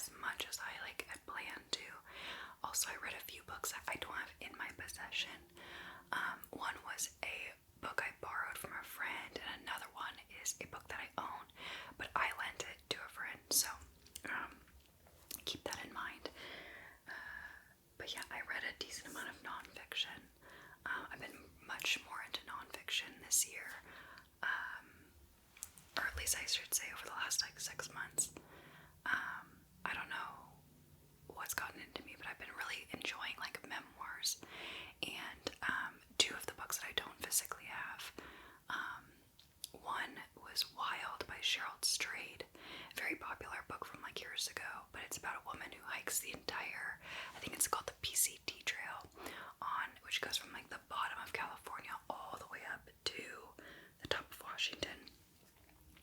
as much as I had planned to. Also, I read a few books that I don't have in my possession. One was a book I borrowed from a friend, and another one is a book that I own, but I lent it to a friend, so keep that in mind. But yeah, I read a decent amount of nonfiction. I've been much more into nonfiction this year, or at least I should say over the last 6 months. I don't know what's gotten into me, but I've been really enjoying memoirs, and two of the books that I don't physically have. One was Wild by Cheryl Strayed, very popular book from years ago, but it's about a woman who hikes the entire, I think it's called the PCT Trail, which goes from the bottom of California all the way up to the top of Washington.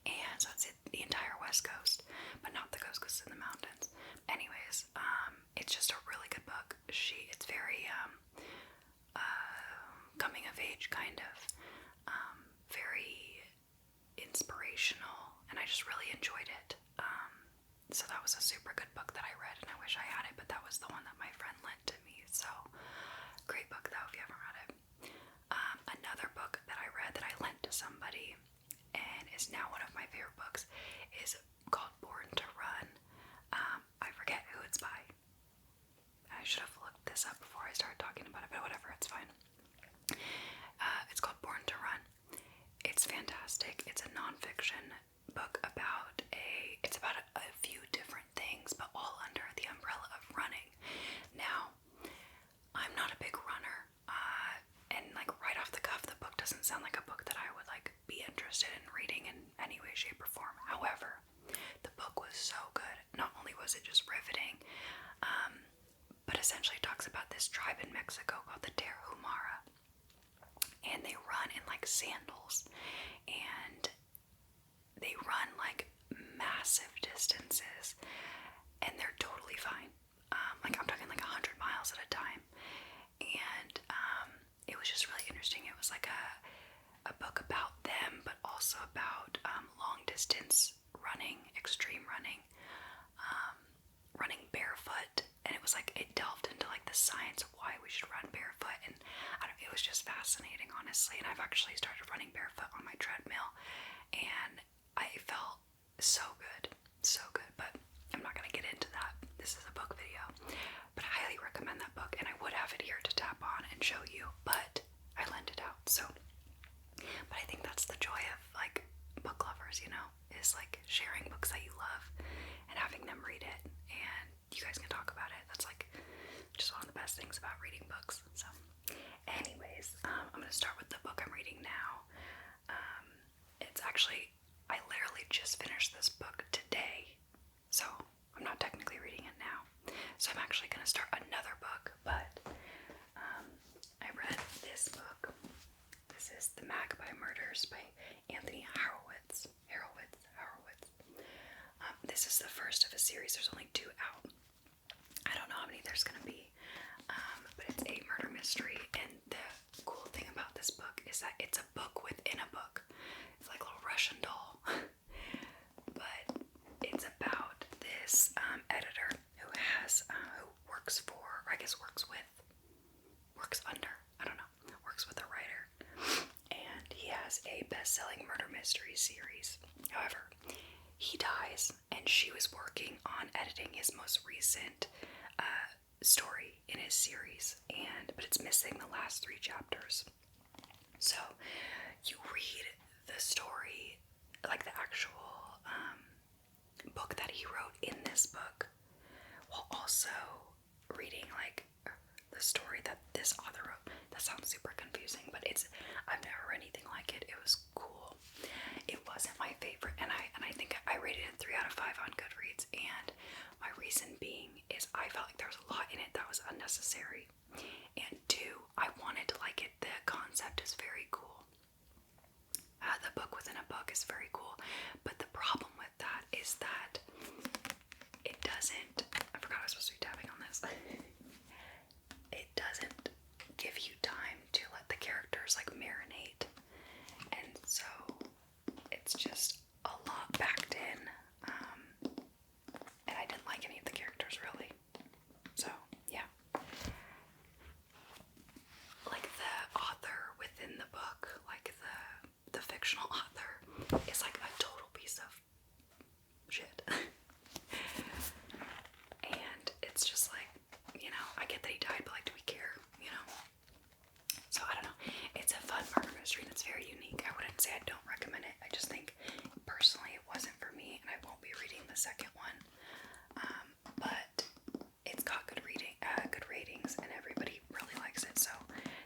And so it's the entire West Coast, but not the coast because it's in the mountains. Anyways, it's just a really good book. It's very coming of age kind of, very inspirational, and I just really enjoyed it. So that was a super good book that I read, and I wish I had it, but that was the one that my friend lent to me. So great book though if you haven't read it. Another book that I read that I lent to somebody and is now one of my favorite books is called Born to Run. I forget who it's by. I should have looked this up before I started talking about it, but whatever, it's fine. It's called Born to Run. It's fantastic. It's a nonfiction book about a few different things, but all under the umbrella of running. Now, I'm not a big runner, and right off the cuff, the book doesn't sound like a book that I would be interested in reading in any way, shape, or form. However, the book was so good. Not only was it just riveting, but essentially it talks about this tribe in Mexico called the Tarahumara, and they run in sandals, and they run massive distances, and they're totally fine. I'm talking 100 miles at a time, and it was just really interesting. It was a book about them, but also about long distance running, extreme running, running barefoot, and it was it delved into the science of why we should run barefoot, and it was just fascinating, honestly. And I've actually started running barefoot on my treadmill, and I felt so good, but I'm not going to get into that. This is a book video, but I highly recommend that book, and I would have it here to tap on and show you, but I lent it out. So, but I think that's the joy of book lovers, is sharing books that you love and having them read it, and you guys can talk about it. That's just one of the best things about reading books. So anyways, I'm going to start with the book I'm reading now. It's actually, I literally just finished this book today, so I'm not technically reading it now. So I'm actually going to start another book, but I read this book. This is The Magpie Murders by Anthony Horowitz. This is the first of a series. There's only 2 out. I don't know how many there's going to be, but it's a murder mystery, and the cool thing about this book is that it's a book within a book. It's like a little Russian doll. But it's about this editor who works for, or I guess works with a writer, and he has a best-selling murder mystery series. However, he dies, and she was working on editing his most recent story in his series, but it's missing the last 3 chapters. So you read the story, the actual book that he wrote in this book, while also reading the story that this author wrote. That sounds super confusing, but I've never read anything like it. It was cool. It wasn't my favorite, and I think I rated it 3 out of 5 on Goodreads, and my reason being is I felt like there was a lot in it that was unnecessary, and 2, I wanted to like it. The concept is very cool. The book within a book is very cool, but the problem with that is that it doesn't, I forgot I was supposed to be tapping on this, it doesn't give you time to let the characters marinate, and so it's just a lot backed in, and I didn't like any of the is like a total piece of shit. And it's just like, you know, I get that he died, but like, do we care, you know? So I don't know. It's a fun murder mystery and it's very unique. I wouldn't say I don't recommend it. I just think personally it wasn't for me, and I won't be reading the second one. But it's got good ratings, and everybody really likes it. So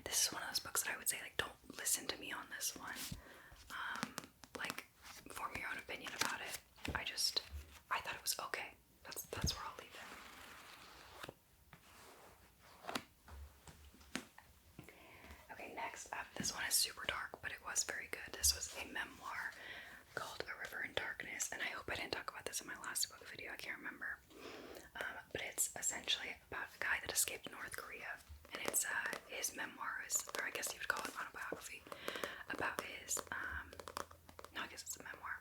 this is one of those books that I would say, like, don't listen to me on this one. Like, form your own opinion about it. I thought it was okay. That's where I'll leave it. Okay, next up, this one is super dark, but it was very good. This was a memoir called A River in Darkness, and I hope I didn't talk about this in my last book video, I can't remember. But it's essentially about a guy that escaped North Korea, and it's his memoirs, or I guess you would call it autobiography, about his, no, I guess it's a memoir,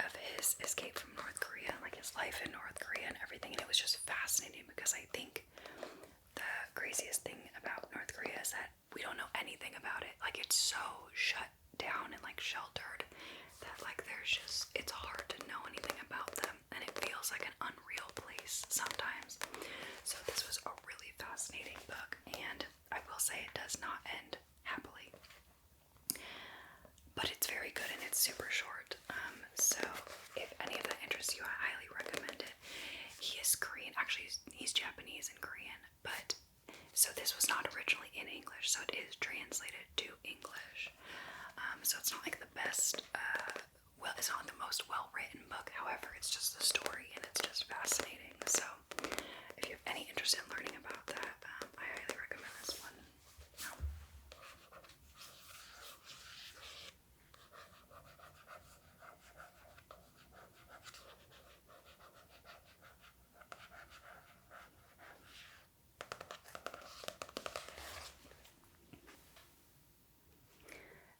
of his escape from North Korea, like his life in North Korea and everything, and it was just fascinating because I think the craziest thing about North Korea is that we don't know anything about it. Like, it's so shut down and like sheltered that like it's hard to know anything about them, and it feels like an unreal place sometimes. So this was a really fascinating book, and I will say it does not end happily, but it's very good and it's super short. So if any of that interests you, I highly recommend it. He is Korean, actually he's Japanese and Korean, but so this was not originally in English, so it is translated to English. So it's not like the best, it's not the most well-written book, however, it's just the story and it's just fascinating. So if you have any interest in learning about that, I highly recommend this one.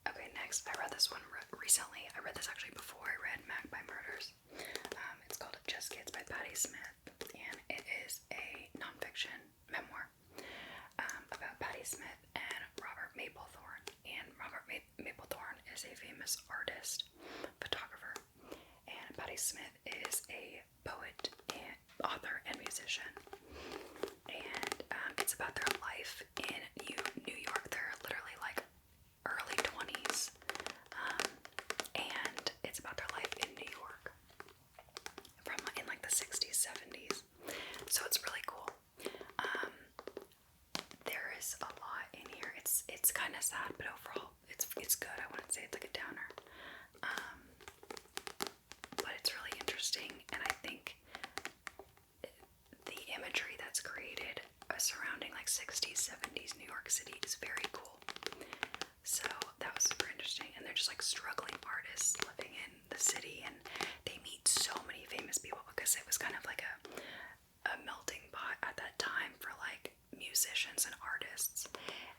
Okay, next, I read this one recently. I read this actually before I read Magpie Murders. It's called Just Kids by Patti Smith, and it is a nonfiction memoir about Patti Smith and Robert Mapplethorne. And Robert Mapplethorne is a famous artist, photographer, and Patti Smith is a poet and author and musician. And it's about their life in New York. They're literally like early 20s, and it's about their life in New York from in like the 60s, 70s. So it's really cool. There is a lot in here. It's kind of sad, but overall it's good. I wouldn't say it's like a downer, but it's really interesting, and I think the imagery that's created surrounding like 60s, 70s New York City is very cool. So that was super interesting, and they're just like struggling artists living in the city, and they meet so many famous people because it was kind of like a melting pot at that time for like musicians and artists.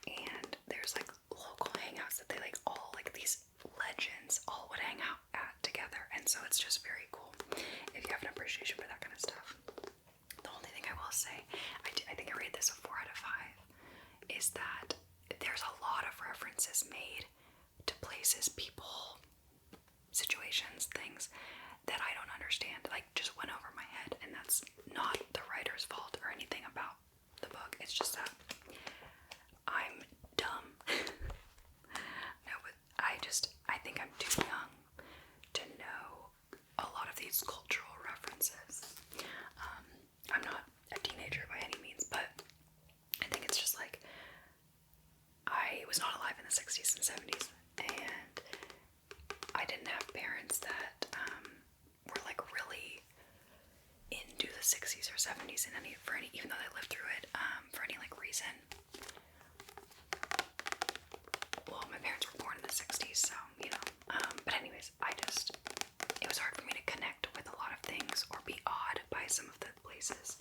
And there's like local hangouts that they like all like these legends all would hang out at together, and so it's just very cool if you have an appreciation for that kind of stuff. The only thing I will say, I think I rated this a 4 out of 5, is that there's a lot of references made to places, people, situations, things that I don't understand, like just went over my head, and that's not the writer's fault or anything about the book. It's just that I'm dumb. No, but I think I'm too young to know a lot of these cultural references. I'm not a teenager by any means, but I think it's just like I was not alive in the 60s and 70s, and I didn't have parents that were like really into the 60s or 70s in even though they lived through it for any like reason. Well, my parents were born in the 60s, so you know. But anyways, it was hard for me to connect with a lot of things or be awed by some of the places,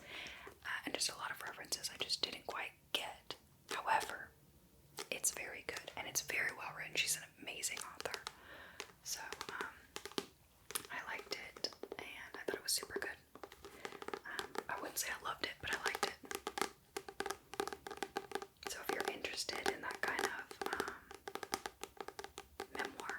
and just a lot of references I just didn't quite get. However, it's very good and it's very well written. She's an amazing author. So I liked it, and I thought it was super good. I wouldn't say I loved it, but I liked it. So if you're interested in that kind of memoir,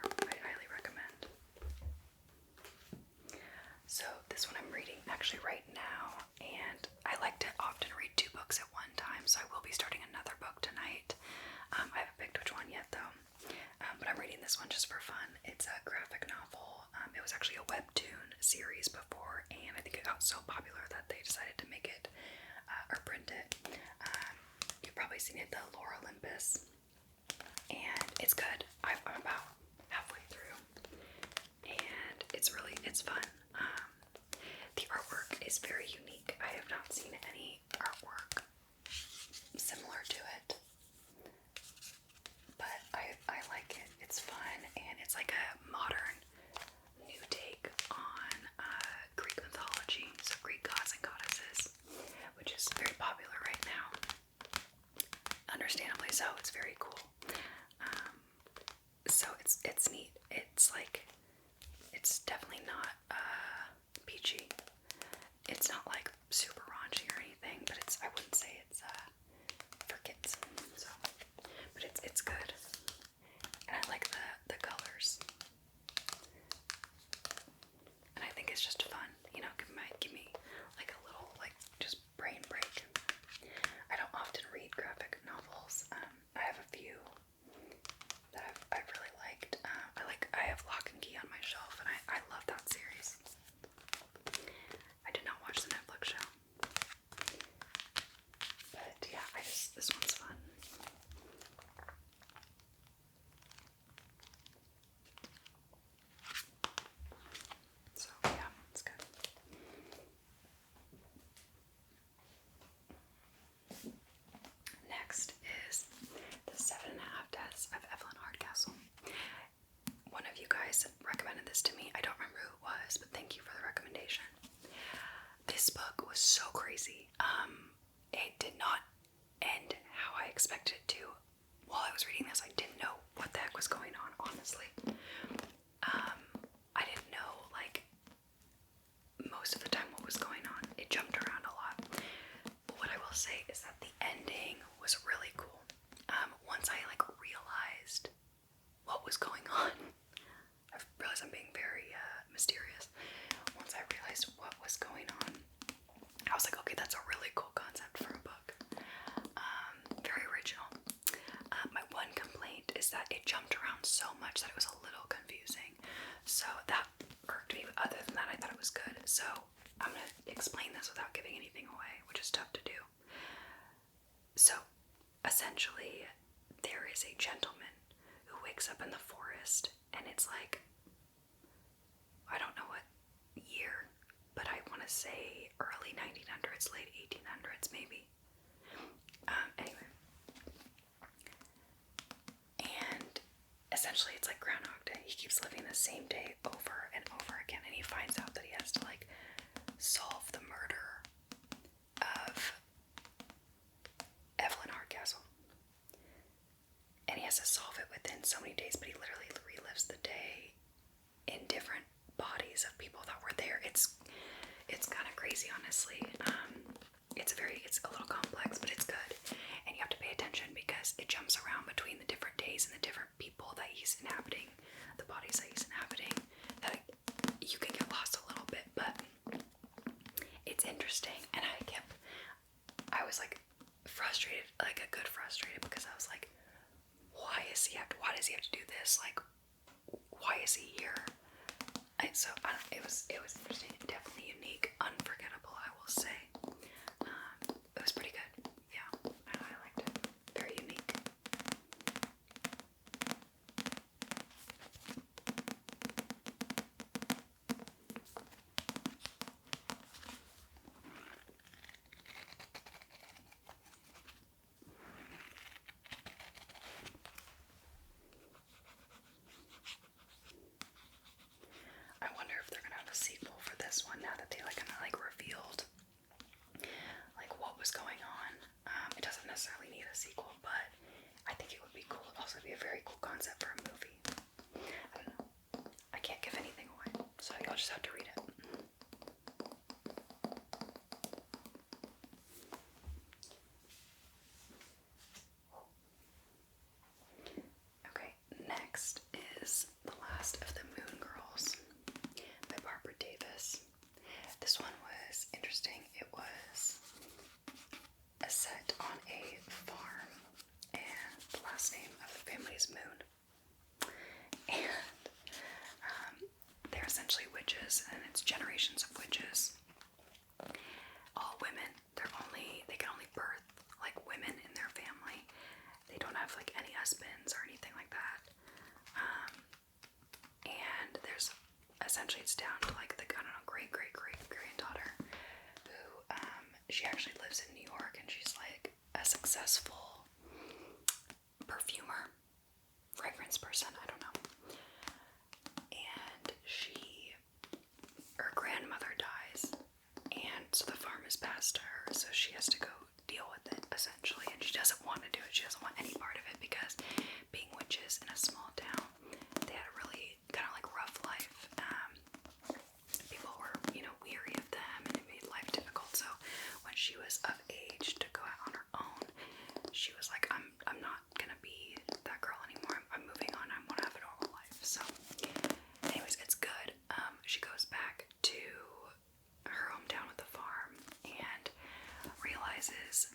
got so popular that they decided to make it or print it. You've probably seen it, the Lore Olympus, and it's good. I'm about halfway through, and it's fun. The artwork is very unique. I have not seen any artwork similar to it, but I like it. It's fun, and it's like a modern new take on Greek mythology, so Greek gods and goddesses, which is very popular right now. Understandably so. It's very cool. So it's neat. It's like, it's definitely not peachy. It's not like super raunchy or anything, but I wouldn't say it's for kids. So, but it's good, and I like the colors, and I think it's just fun. You know, give me like a little like just brain break. I don't often read graphic novels. I have a few that I've really liked. I have Lock and Key on my shelf, and I love that series. I did not watch the Netflix show, but yeah, this one's fun. So yeah, it's good. Next is The 7.5 Deaths of Evelyn Hardcastle. One of you guys recommended this to me. I don't remember who it was, but thank you for the recommendation. This book was so crazy. It did not end how I expected it to. While I was reading this, I didn't know what the heck was going on, honestly. I didn't know, like, most of the time what was going on. It jumped around a lot. But what I will say is that the ending was really cool. Once I, like, realized what was going on, I realized I'm being very mysterious. Once I realized what was going on, I was like, okay, that's a really cool concept for a book. Very original. My one complaint is that it jumped around so much that it was a little confusing. So that irked me. Other than that, I thought it was good. So I'm going to explain this without giving anything away, which is tough to do. So essentially, there is a gentleman who wakes up in the forest, and it's like, I don't know what year, but I want to say early 1900s, late 1800s maybe. Anyway. And essentially it's like Groundhog Day. He keeps living the same day over and over again, and he finds out that he has to like solve the murder of Evelyn Hardcastle. And he has to solve it within so many days, but he literally relives the day in different bodies of people that were there. It's kind of crazy, honestly. It's a little complex, but it's good. And you have to pay attention because it jumps around between the different days and the different people that he's inhabiting, the bodies that he's inhabiting, that you can get lost a little bit, but it's interesting. And I was like frustrated, like a good frustrated, because I was like, why does he have to do this? Like, why is he here? And so it was interesting, definitely unique, unforgettable, I will say. It was pretty good. Yeah, I liked it. Very unique. I wonder if they're gonna have a sequel for this one now that they kind of revealed like what was going on. It doesn't necessarily need a sequel, but I think it would be cool. It'd also be a very cool concept for a movie. I don't know. I can't give anything away, so you'll just have to read it. Okay, next is The Last of the Moon Girls by Barbara Davis. This one essentially it's down to like the, I don't know, great granddaughter who, she actually lives in New York, and she's like a successful perfumer, fragrance person, I don't know. And her grandmother dies, and so the farm is passed to her, so she has to go deal with it, essentially, and she doesn't want to do it. She doesn't want any part of it, because being witches in a small town, they had a really kind of like rough life. People were, weary of them, and it made life difficult. So when she was of age to go out on her own, she was like, I'm not gonna be that girl anymore. I'm moving on. I want to have a normal life. So anyways, it's good. She goes back to her hometown with the farm and realizes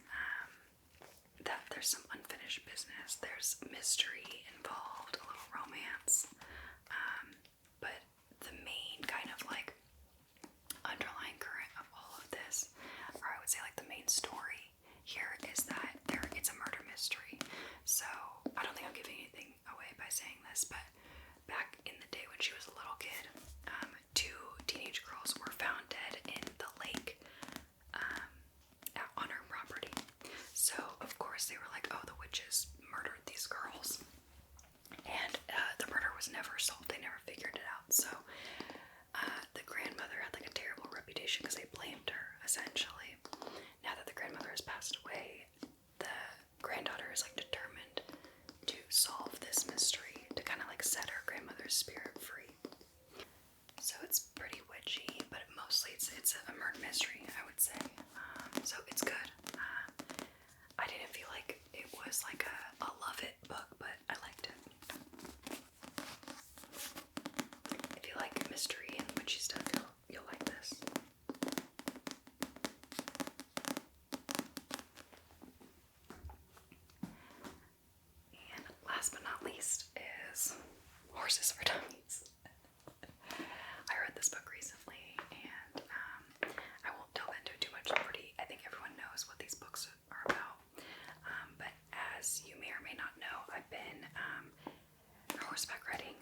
that there's some unfinished business. There's mystery involved, a little romance. But the main kind of like underlying current of all of this, or I would say like the main story here, is that it's a murder mystery. So I don't think I'm giving anything away by saying this, but back in the day when she was a little kid, two teenage girls were found dead in the lake on her property. So of course they were like, oh, the witches murdered these girls, and the murder was never solved. They never figured it out. So the grandmother had like a terrible reputation because they blamed her, essentially. Now that the grandmother has passed away, the granddaughter is like determined to solve this mystery, to kind of like set her grandmother's spirit free. So it's pretty witchy, but mostly it's a murder mystery, I would say. So it's good. I didn't feel like it was like a love it book, but I liked it. If you like mystery and witchy stuff, you'll like this. And last but not least is Horses for Dummies. I read this book recently, and I won't delve into it too much. I think everyone knows what these books are about. But as you may or may not know, I've been horseback riding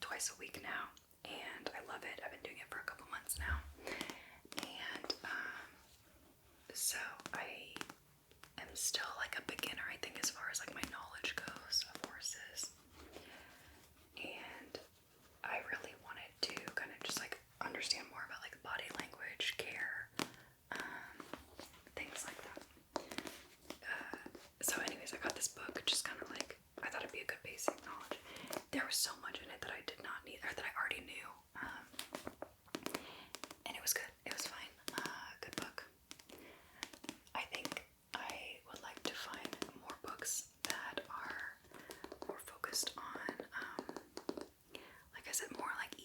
twice a week now, and I love it. I've been doing it for a couple months now, and so I am still like a beginner, I think, as far as like my knowledge goes of horses, and I really wanted to kind of just like understand more about like body language, care, things like that. So anyways, I got this book just kind of like, I thought it'd be a good basic knowledge. There was so much in it that I did not need, or that I already knew, and it was good. It was fine. Good book. I think I would like to find more books that are more focused on, like I said, more like